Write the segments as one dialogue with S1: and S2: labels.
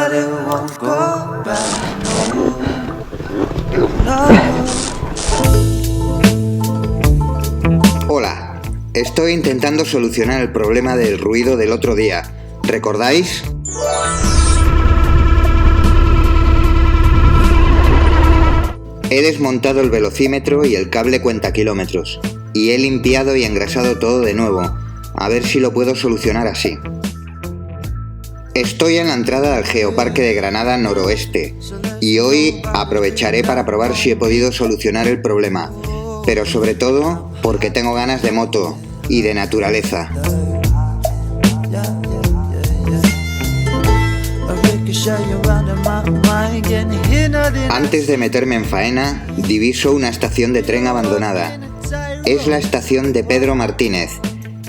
S1: but it won't go back. No.
S2: Hola, estoy intentando solucionar el problema del ruido del otro día. ¿Recordáis? He desmontado el velocímetro y el cable cuentakilómetros, y he limpiado y engrasado todo de nuevo, a ver si lo puedo solucionar así. Estoy en la entrada al Geoparque de Granada Noroeste, y hoy aprovecharé para probar si he podido solucionar el problema, pero sobre todo porque tengo ganas de moto y de naturaleza. Antes de meterme en faena, diviso una estación de tren abandonada. Es la estación de Pedro Martínez,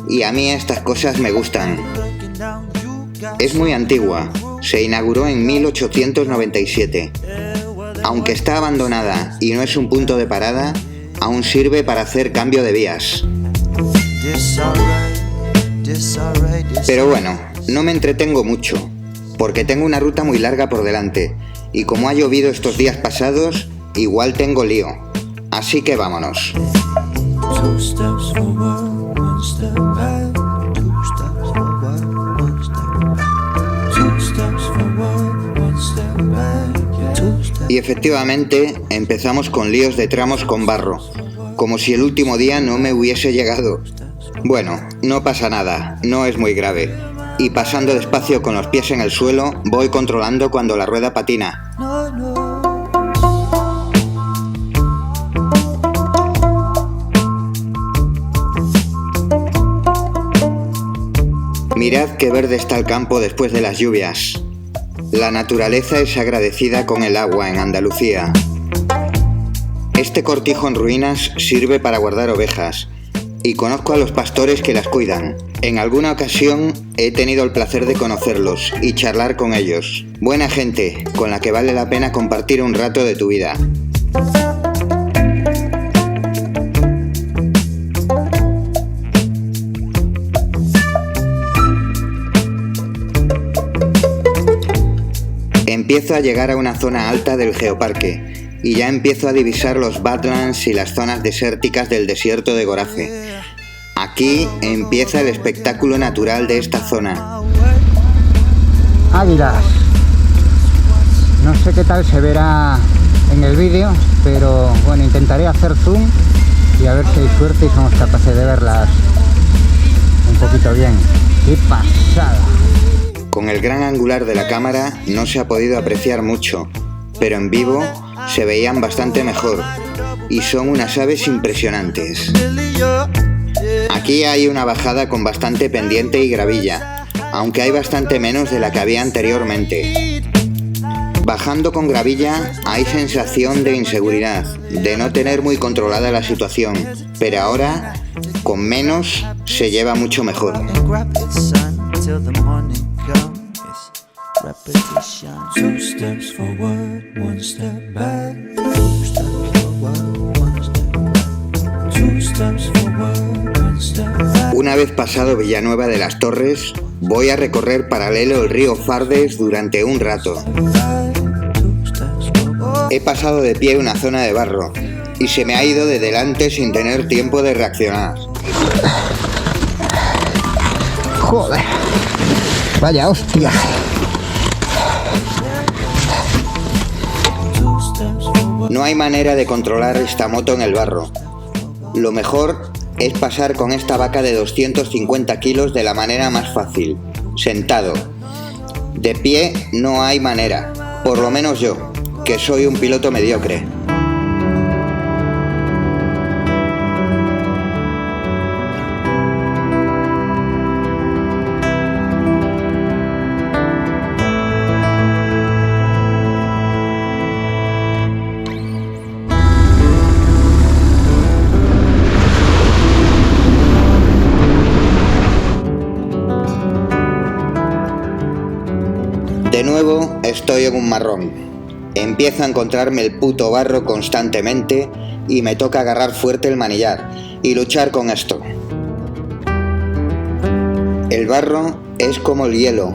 S2: y a mí estas cosas me gustan. Es muy antigua, se inauguró en 1897. Aunque está abandonada y no es un punto de parada, aún sirve para hacer cambio de vías. Pero bueno, no me entretengo mucho, porque tengo una ruta muy larga por delante, y como ha llovido estos días pasados, igual tengo lío. Así que vámonos. Y efectivamente, empezamos con líos de tramos con barro, como si el último día no me hubiese llegado. Bueno, no pasa nada, no es muy grave. Y pasando despacio con los pies en el suelo, voy controlando cuando la rueda patina. Mirad qué verde está el campo después de las lluvias. La naturaleza es agradecida con el agua en Andalucía. Este cortijo en ruinas sirve para guardar ovejas, y conozco a los pastores que las cuidan. En alguna ocasión he tenido el placer de conocerlos y charlar con ellos. Buena gente, con la que vale la pena compartir un rato de tu vida. Empiezo a llegar a una zona alta del geoparque y ya empiezo a divisar los badlands y las zonas desérticas del desierto de Gorace. Aquí empieza el espectáculo natural de esta zona.
S3: Águilas. No sé qué tal se verá en el vídeo, pero bueno, intentaré hacer zoom y a ver si hay suerte y somos capaces de verlas un poquito bien. ¡Qué pasada!
S2: Con el gran angular de la cámara no se ha podido apreciar mucho, pero en vivo se veían bastante mejor y son unas aves impresionantes. Aquí hay una bajada con bastante pendiente y gravilla, aunque hay bastante menos de la que había anteriormente. Bajando con gravilla hay sensación de inseguridad, de no tener muy controlada la situación, pero ahora, con menos, se lleva mucho mejor. Una vez pasado Villanueva de las Torres, voy a recorrer paralelo el río Fardes durante un rato. He pasado de pie una zona de barro y se me ha ido de delante sin tener tiempo de reaccionar.
S3: ¡Joder! ¡Vaya hostia!
S2: No hay manera de controlar esta moto en el barro. Lo mejor es pasar con esta vaca de 250 kilos de la manera más fácil, sentado. De pie no hay manera, por lo menos yo, que soy un piloto mediocre. De nuevo estoy en un marrón. Empiezo a encontrarme el puto barro constantemente y me toca agarrar fuerte el manillar y luchar con esto. El barro es como el hielo.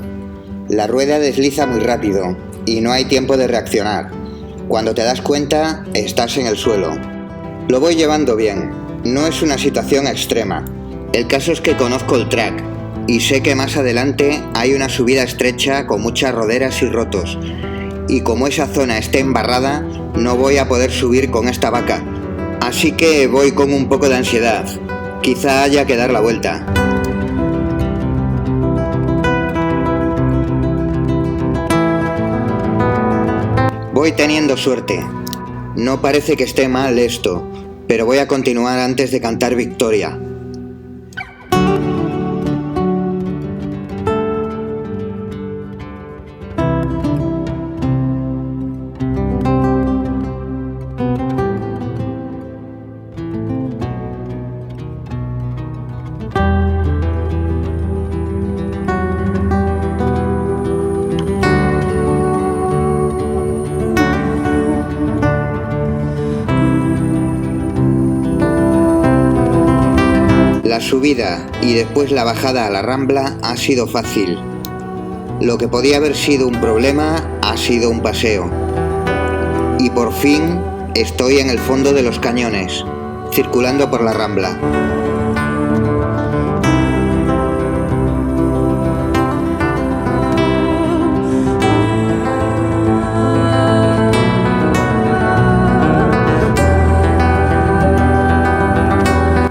S2: La rueda desliza muy rápido y no hay tiempo de reaccionar. Cuando te das cuenta, estás en el suelo. Lo voy llevando bien, no es una situación extrema. El caso es que conozco el track y sé que más adelante hay una subida estrecha con muchas roderas y rotos. Y como esa zona esté embarrada, no voy a poder subir con esta vaca. Así que voy con un poco de ansiedad. Quizá haya que dar la vuelta. Voy teniendo suerte. No parece que esté mal esto, pero voy a continuar antes de cantar victoria. La subida y después la bajada a la Rambla ha sido fácil. Lo que podía haber sido un problema ha sido un paseo. Y por fin estoy en el fondo de los cañones, circulando por la Rambla.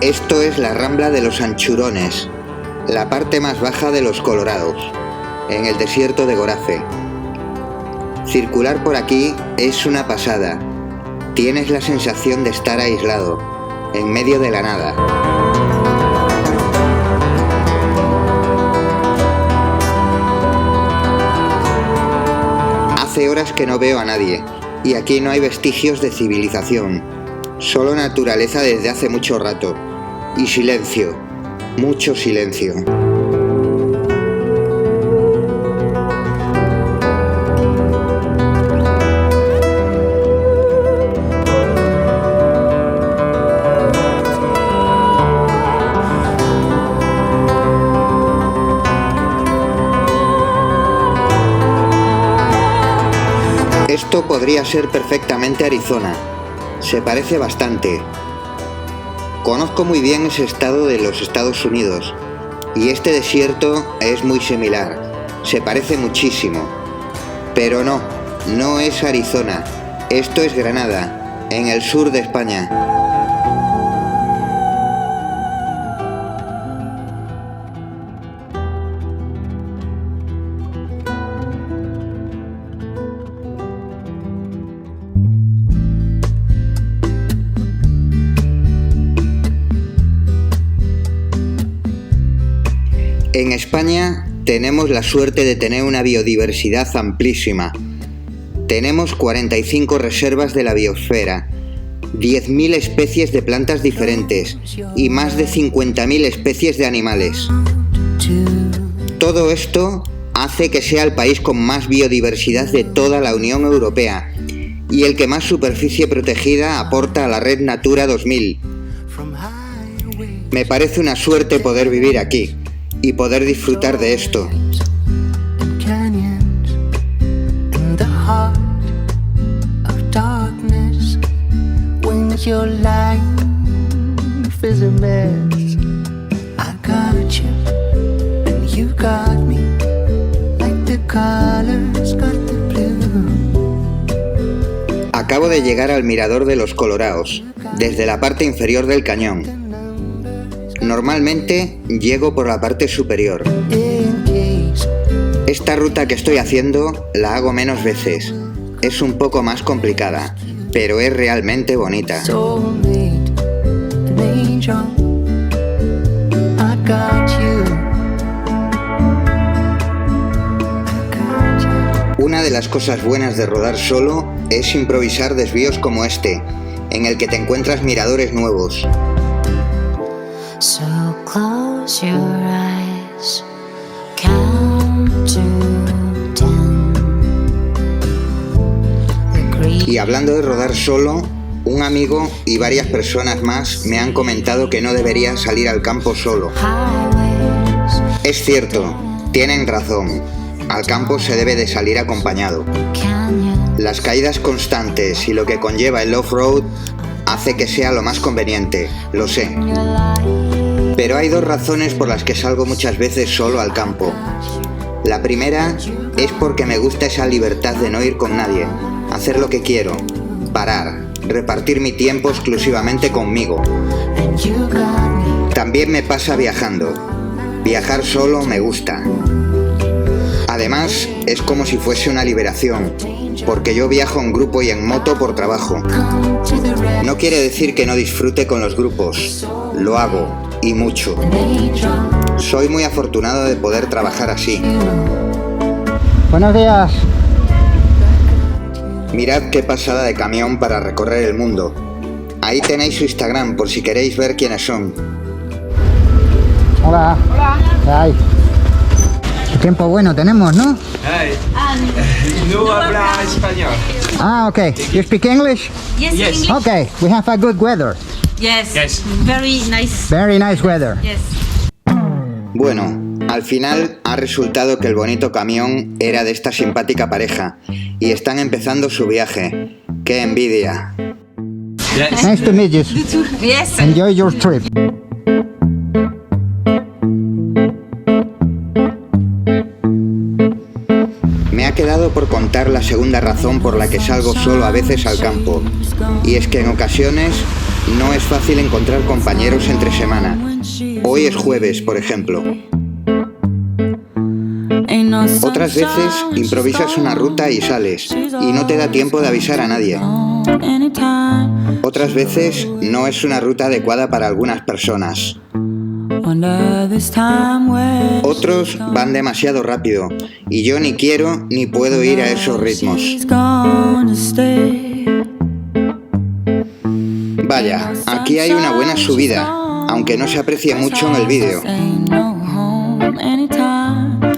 S2: Esto es la Rambla de los Anchurones, la parte más baja de los Colorados, en el desierto de Gorace. Circular por aquí es una pasada. Tienes la sensación de estar aislado, en medio de la nada. Hace horas que no veo a nadie, y aquí no hay vestigios de civilización, solo naturaleza desde hace mucho rato. Y silencio, mucho silencio. Esto podría ser perfectamente Arizona. Se parece bastante. Conozco muy bien ese estado de los Estados Unidos y este desierto es muy similar, se parece muchísimo. Pero no es Arizona, esto es Granada, en el sur de España. En España tenemos la suerte de tener una biodiversidad amplísima. Tenemos 45 reservas de la biosfera, 10.000 especies de plantas diferentes y más de 50.000 especies de animales. Todo esto hace que sea el país con más biodiversidad de toda la Unión Europea y el que más superficie protegida aporta a la red Natura 2000. Me parece una suerte poder vivir aquí y poder disfrutar de esto. Acabo de llegar al mirador de los Colorados, desde la parte inferior del cañón. Normalmente llego por la parte superior. Esta ruta que estoy haciendo la hago menos veces. Es un poco más complicada, pero es realmente bonita. Una de las cosas buenas de rodar solo es improvisar desvíos como este, en el que te encuentras miradores nuevos.
S1: So close your eyes, count to 10.
S2: Y hablando de rodar solo, un amigo y varias personas más me han comentado que no debería salir al campo solo. Es cierto, tienen razón. al campo se debe de salir acompañado. Las caídas constantes y lo que conlleva el off-road hace que sea lo más conveniente, lo sé. Pero hay dos razones por las que salgo muchas veces solo al campo. La primera es porque me gusta esa libertad de no ir con nadie, hacer lo que quiero, parar, repartir mi tiempo exclusivamente conmigo. También me pasa viajando. Viajar solo me gusta. Además, es como si fuese una liberación, porque yo viajo en grupo y en moto por trabajo. No quiere decir que no disfrute con los grupos, lo hago, y mucho. Soy muy afortunado de poder trabajar así.
S3: Buenos días.
S2: Mirad qué pasada de camión para recorrer el mundo. Ahí tenéis su Instagram por si queréis ver quiénes son.
S3: Hola. Hola. ¿Qué hay? Tiempo bueno tenemos, ¿no?
S4: Hi. No habla español.
S3: Ah, okay. You speak English?
S5: Yes,
S4: Yes.
S5: English.
S3: Okay. We have a good weather.
S5: Yes.
S4: Yes.
S5: Very nice.
S3: Very nice weather.
S5: Yes.
S2: Bueno, al final ha resultado que el bonito camión era de esta simpática pareja y están empezando su viaje. ¡Qué envidia!
S4: Yes.
S3: Nice to meet you.
S5: Yes.
S3: Enjoy your trip.
S2: Me ha quedado por contar la segunda razón por la que salgo solo a veces al campo. Y es que en ocasiones no es fácil encontrar compañeros entre semana. Hoy es jueves, por ejemplo. Otras veces improvisas una ruta y sales, y no te da tiempo de avisar a nadie. Otras veces no es una ruta adecuada para algunas personas. Otros van demasiado rápido, y yo ni quiero ni puedo ir a esos ritmos. Vaya, aquí hay una buena subida, aunque no se aprecie mucho en el vídeo.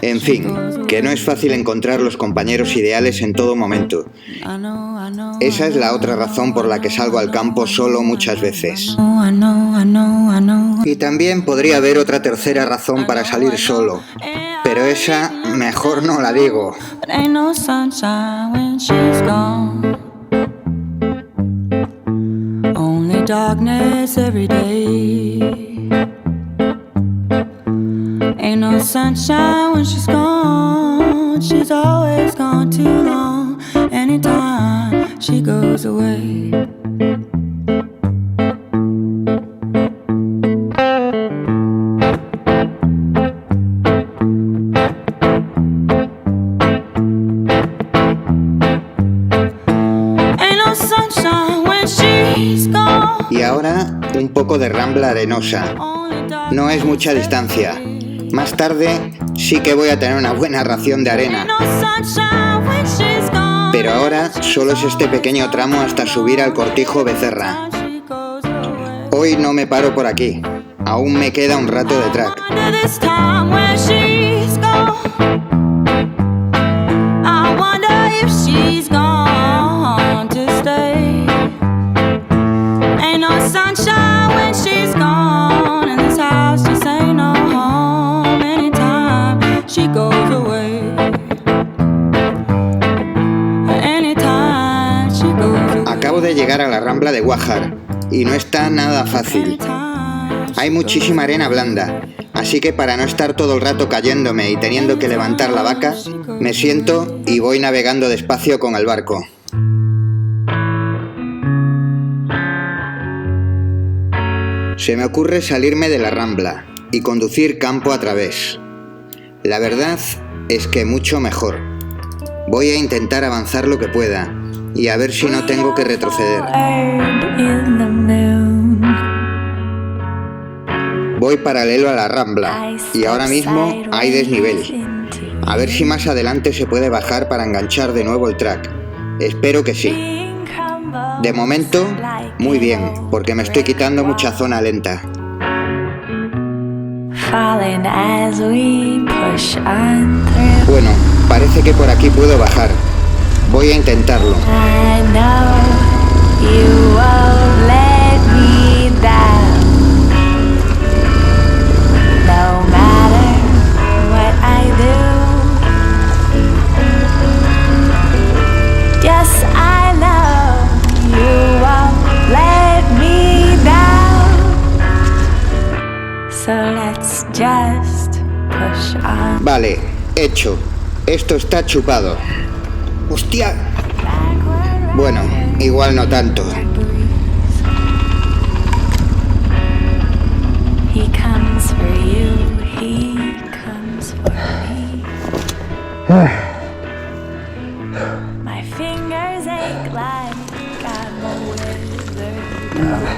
S2: En fin, que no es fácil encontrar los compañeros ideales en todo momento. Esa es la otra razón por la que salgo al campo solo muchas veces. Y también podría haber otra tercera razón para salir solo, pero esa mejor no la digo.
S6: Darkness every day. Ain't no sunshine when she's gone. She's always gone too long. Anytime she goes away. Ain't no sunshine when she's gone.
S2: Y ahora, un poco de rambla arenosa. No es mucha distancia. Más tarde sí que voy a tener una buena ración de arena. Pero ahora solo es este pequeño tramo hasta subir al Cortijo Becerra. Hoy no me paro por aquí. Aún me queda un rato de track. Acabo de llegar a la Rambla de Guajar y no está nada fácil. Hay muchísima arena blanda, así que para no estar todo el rato cayéndome y teniendo que levantar la vaca, me siento y voy navegando despacio con el barco. Se me ocurre salirme de la Rambla y conducir campo a través. La verdad es que mucho mejor. Voy a intentar avanzar lo que pueda y a ver si no tengo que retroceder. Voy paralelo a la Rambla y ahora mismo hay desnivel. A ver si más adelante se puede bajar para enganchar de nuevo el track. Espero que sí. De momento, muy bien, porque me estoy quitando mucha zona lenta. Bueno, parece que por aquí puedo bajar. Voy a intentarlo.
S6: push on.
S2: Vale, hecho. Esto está chupado. ¡Hostia! Bueno, igual no tanto.
S6: He comes for you, he comes for me. My fingers ache like I'm a withered oak,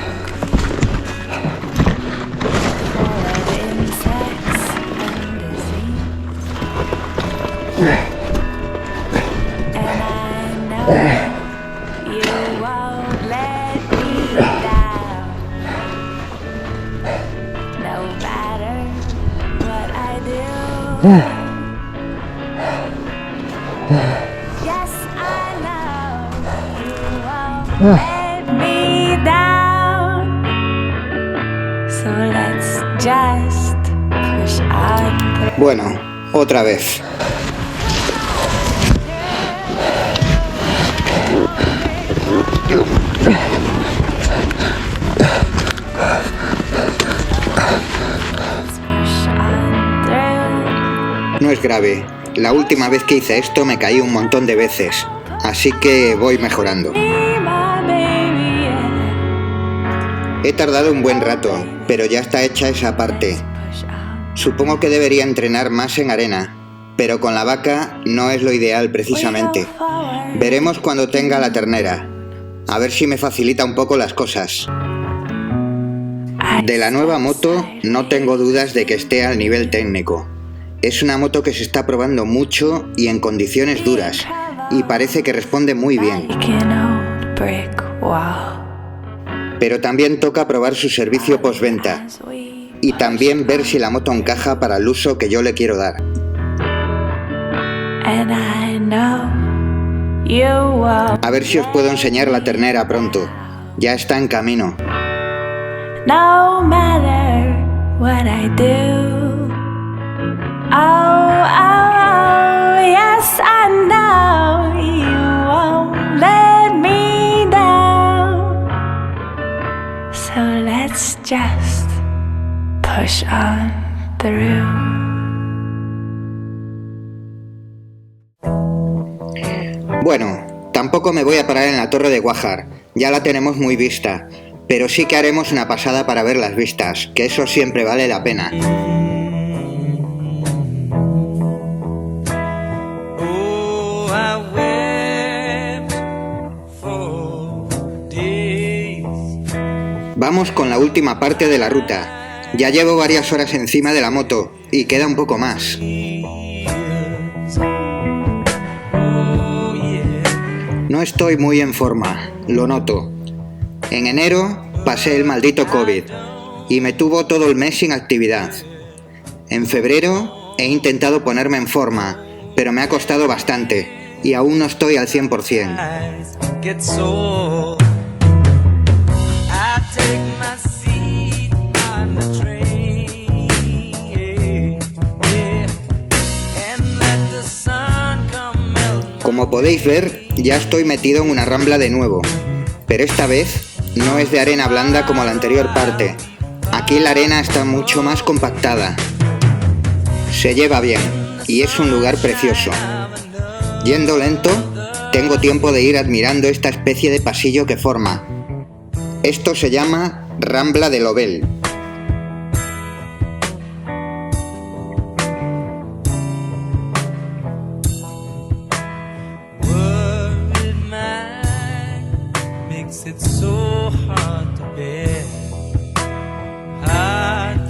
S6: full of insects and disease. And I know you won't let me down, no matter what I do. Yes, I know you won't let me down. So let's just push on.
S2: Bueno, otra vez.
S6: Push on through.
S2: No es grave. La última vez que hice esto me caí un montón de veces. Así que voy mejorando.
S6: Be my baby, yeah.
S2: He tardado un buen rato, pero ya está hecha esa parte.
S6: Push on.
S2: Supongo que debería entrenar más en arena, pero con la vaca no es lo ideal precisamente. Veremos cuando tenga la ternera. A ver si me facilita un poco las cosas. De la nueva moto no tengo dudas de que esté al nivel técnico. Es una moto que se está probando mucho y en condiciones duras, y parece que responde muy bien. Pero también toca probar su servicio postventa y también ver si la moto encaja para el uso que yo le quiero dar. A ver si os puedo enseñar la ternera pronto. Ya está en camino.
S6: No matter what I do, oh, yes, I know you won't let me down. So let's just push on through.
S2: Bueno, tampoco me voy a parar en la torre de Guajar. Ya la tenemos muy vista. Pero sí que haremos una pasada para ver las vistas, que eso siempre vale la pena. Vamos con la última parte de la ruta. Ya llevo varias horas encima de la moto y queda un poco más. No estoy muy en forma, lo noto. En enero pasé el maldito COVID y me tuvo todo el mes sin actividad. En febrero he intentado ponerme en forma, pero me ha costado bastante y aún no estoy al 100%. Como podéis ver, ya estoy metido en una rambla de nuevo, pero esta vez no es de arena blanda como la anterior parte. Aquí la arena está mucho más compactada. Se lleva bien y es un lugar precioso. Yendo lento, tengo tiempo de ir admirando esta especie de pasillo que forma. Esto se llama Rambla de Lobel.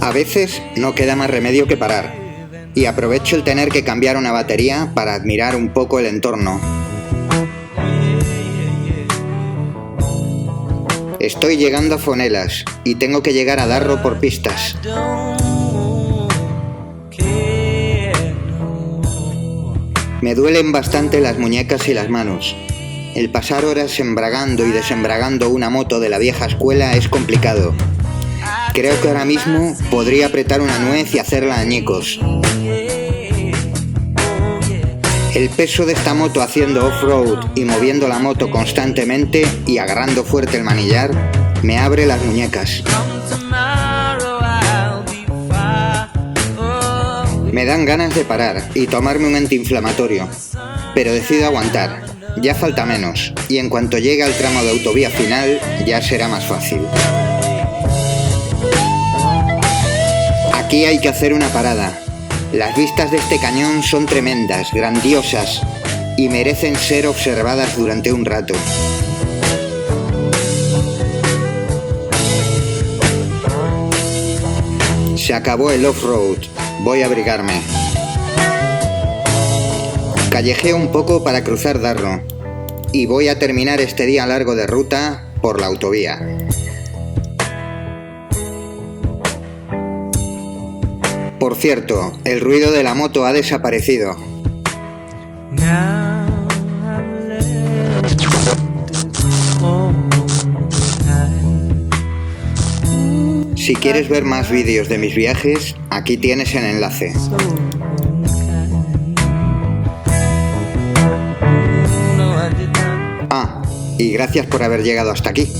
S2: A veces no queda más remedio que parar, y aprovecho el tener que cambiar una batería para admirar un poco el entorno. Estoy llegando a Fonelas y tengo que llegar a Darro por pistas. Me duelen bastante las muñecas y las manos. El pasar horas embragando y desembragando una moto de la vieja escuela es complicado. Creo que ahora mismo podría apretar una nuez y hacerla añicos. El peso de esta moto haciendo off-road y moviendo la moto constantemente y agarrando fuerte el manillar me abre las muñecas. Me dan ganas de parar y tomarme un antiinflamatorio, pero decido aguantar. Ya falta menos, y en cuanto llegue al tramo de autovía final, ya será más fácil. Aquí hay que hacer una parada. Las vistas de este cañón son tremendas, grandiosas, y merecen ser observadas durante un rato. Se acabó el off-road, voy a abrigarme. Callejeo un poco para cruzar Darro, y voy a terminar este día largo de ruta por la autovía. Por cierto, el ruido de la moto ha desaparecido. Si quieres ver más vídeos de mis viajes, aquí tienes el enlace. Ah, y gracias por haber llegado hasta aquí.